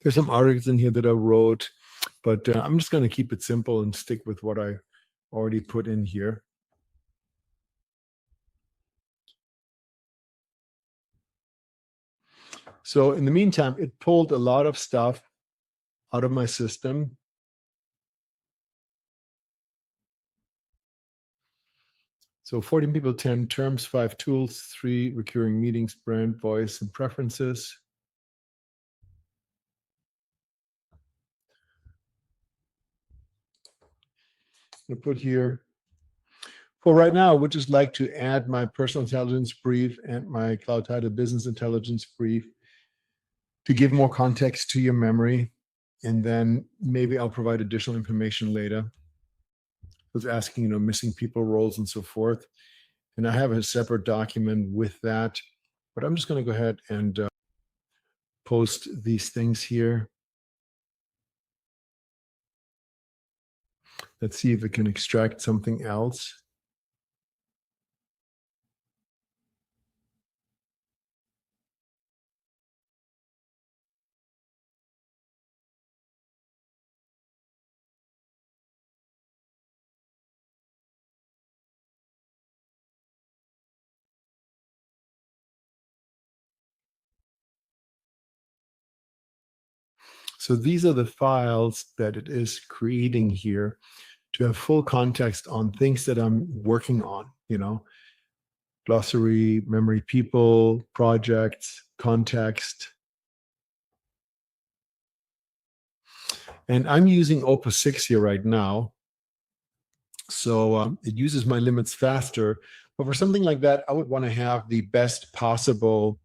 There's some articles in here that I wrote, but I'm just going to keep it simple and stick with what I already put in here. So in the meantime, it pulled a lot of stuff out of my system. So 14 people, 10 terms, 5 tools, 3 recurring meetings, brand, voice, and preferences. I'm going to put here, for right now, I would just like to add my personal intelligence brief and my Cloud Title business intelligence brief to give more context to your memory. And then maybe I'll provide additional information later. I was asking, missing people roles and so forth. And I have a separate document with that, but I'm just going to go ahead and post these things here. Let's see if it can extract something else. So these are the files that it is creating here to have full context on things that I'm working on, glossary, memory, people, projects, context. And I'm using Opus 6 here right now. So it uses my limits faster. But for something like that, I would want to have the best possible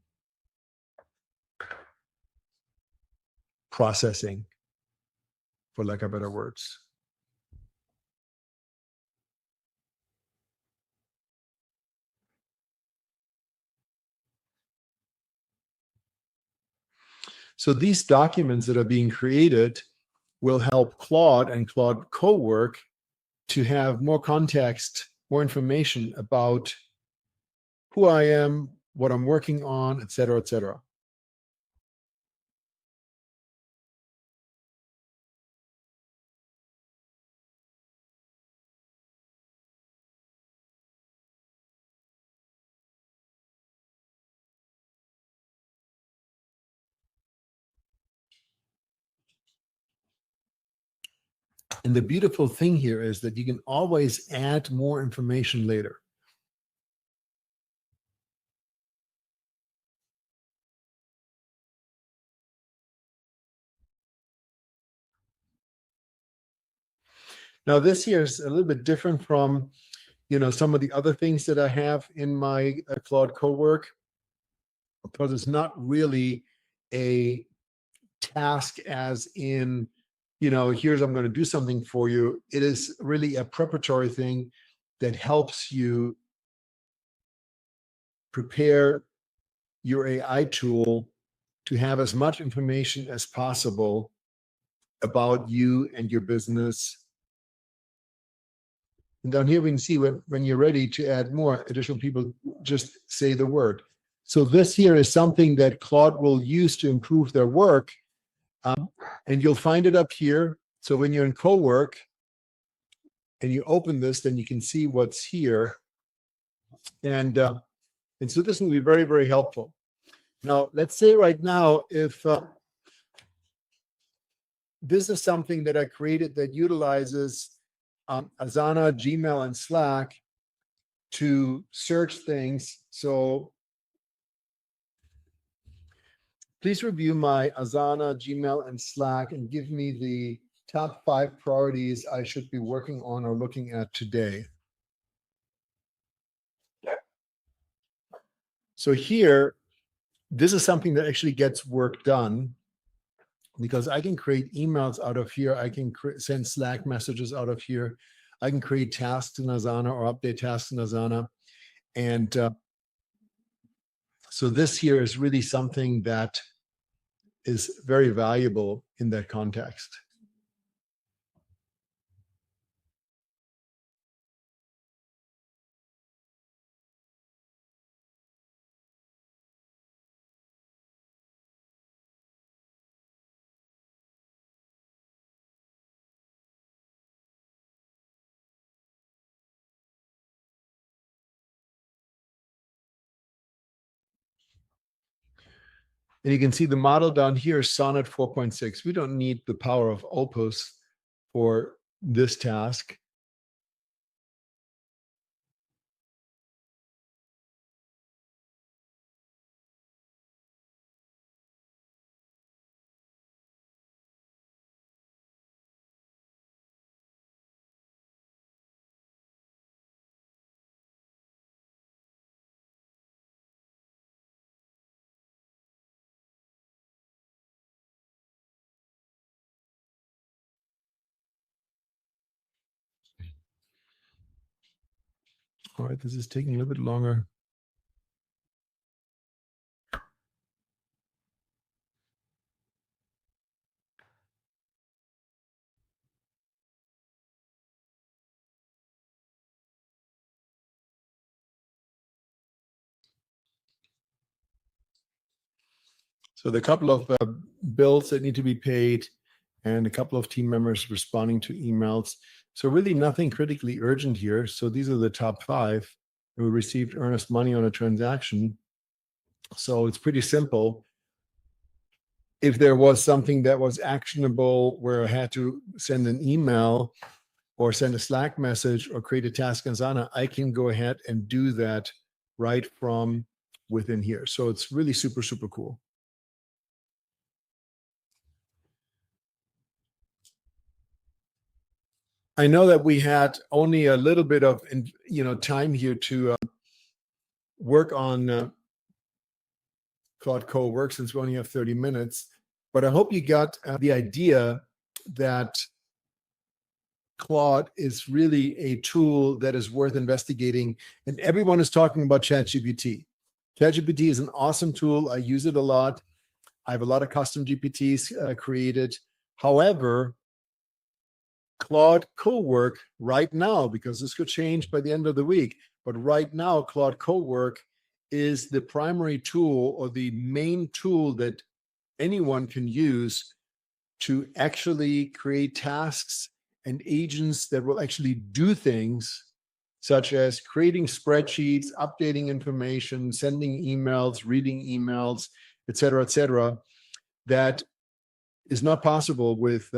processing, for lack of better words. So these documents that are being created will help Claude and Claude Cowork to have more context, more information about who I am, what I'm working on, et cetera, et cetera. And the beautiful thing here is that you can always add more information later. Now, this here is a little bit different from, some of the other things that I have in my Claude Cowork, because it's not really a task as in, here's I'm going to do something for you. It is really a preparatory thing that helps you prepare your AI tool to have as much information as possible about you and your business. And down here we can see when you're ready to add more additional people, just say the word. So this here is something that Claude will use to improve their work. And you'll find it up here. So when you're in Cowork and you open this, then you can see what's here. And so this will be very, very helpful. Now, let's say right now, if this is something that I created that utilizes Asana, Gmail, and Slack to search things. So please review my Asana, Gmail, and Slack and give me the top 5 priorities I should be working on or looking at today. So here, this is something that actually gets work done because I can create emails out of here. I can send Slack messages out of here. I can create tasks in Asana or update tasks in Asana. And so this here is really something that is very valuable in that context. And you can see the model down here, Sonnet 4.6. We don't need the power of Opus for this task. All right, this is taking a little bit longer. So the couple of bills that need to be paid and a couple of team members responding to emails. So really nothing critically urgent here. So these are the top 5. We received earnest money on a transaction. So it's pretty simple. If there was something that was actionable where I had to send an email or send a Slack message or create a task in Asana, I can go ahead and do that right from within here. So it's really super, super cool. I know that we had only a little bit of time here to work on Claude Cowork since we only have 30 minutes, but I hope you got the idea that Claude is really a tool that is worth investigating, and everyone is talking about ChatGPT. ChatGPT is an awesome tool. I use it a lot. I have a lot of custom GPTs created. However, Claude Cowork right now, because this could change by the end of the week, but right now, Claude Cowork is the primary tool or the main tool that anyone can use to actually create tasks and agents that will actually do things such as creating spreadsheets, updating information, sending emails, reading emails, et cetera, that is not possible with